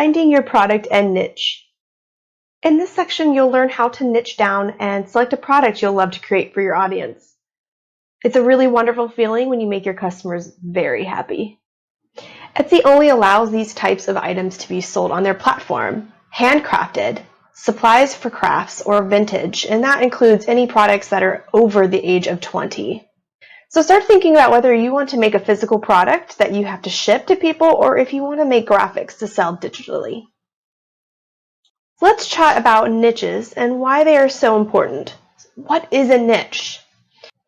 Finding your product and niche. In this section, you'll learn how to niche down and select a product you'll love to create for your audience. It's a really wonderful feeling when you make your customers very happy. Etsy only allows these types of items to be sold on their platform: handcrafted, supplies for crafts, or vintage, and that includes any products that are over the age of 20. So start thinking about whether you want to make a physical product that you have to ship to people or if you want to make graphics to sell digitally. Let's chat about niches and why they are so important. What is a niche?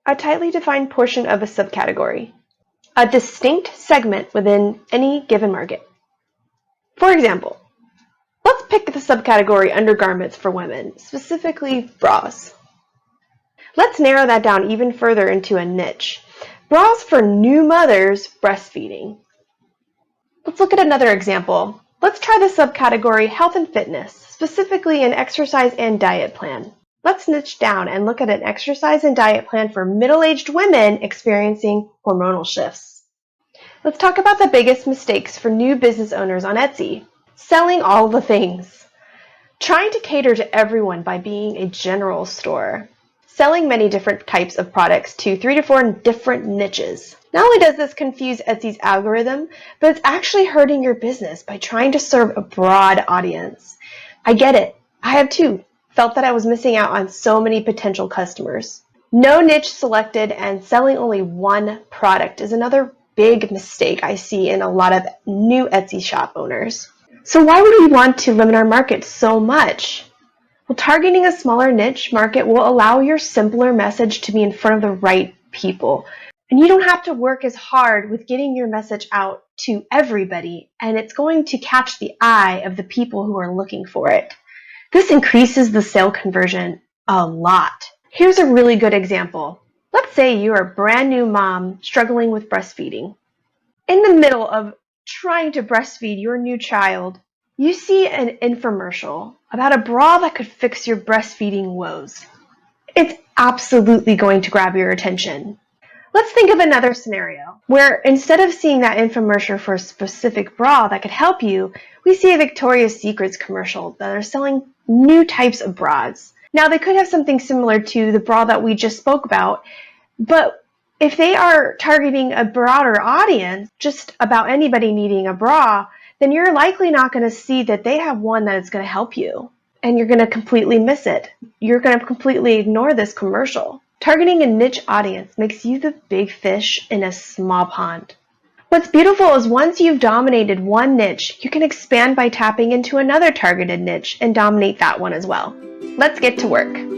A tightly defined portion of a subcategory, a distinct segment within any given market. For example, let's pick the subcategory undergarments for women, specifically bras. Let's narrow that down even further into a niche: bras for new mothers breastfeeding. Let's look at another example. Let's try the subcategory health and fitness, specifically an exercise and diet plan. Let's niche down and look at an exercise and diet plan for middle-aged women experiencing hormonal shifts. Let's talk about the biggest mistakes for new business owners on Etsy. Selling all the things. Trying to cater to everyone by being a general store. Selling many different types of products to 3 to 4 different niches. Not only does this confuse Etsy's algorithm, but it's actually hurting your business by trying to serve a broad audience. I get it. I have too. Felt that I was missing out on so many potential customers. No niche selected and selling only one product is another big mistake I see in a lot of new Etsy shop owners. So why would we want to limit our market so much? Well, targeting a smaller niche market will allow your simpler message to be in front of the right people. And you don't have to work as hard with getting your message out to everybody, and it's going to catch the eye of the people who are looking for it. This increases the sale conversion a lot. Here's a really good example. Let's say you're a brand new mom struggling with breastfeeding. In the middle of trying to breastfeed your new child, you see an infomercial about a bra that could fix your breastfeeding woes. It's absolutely going to grab your attention. Let's think of another scenario where instead of seeing that infomercial for a specific bra that could help you, we see a Victoria's Secret commercial that are selling new types of bras. Now, they could have something similar to the bra that we just spoke about, but if they are targeting a broader audience, just about anybody needing a bra, then you're likely not going to see that they have one that is going to help you, and you're going to completely miss it. You're going to completely ignore this commercial. Targeting a niche audience makes you the big fish in a small pond. What's beautiful is once you've dominated one niche, you can expand by tapping into another targeted niche and dominate that one as well. Let's get to work.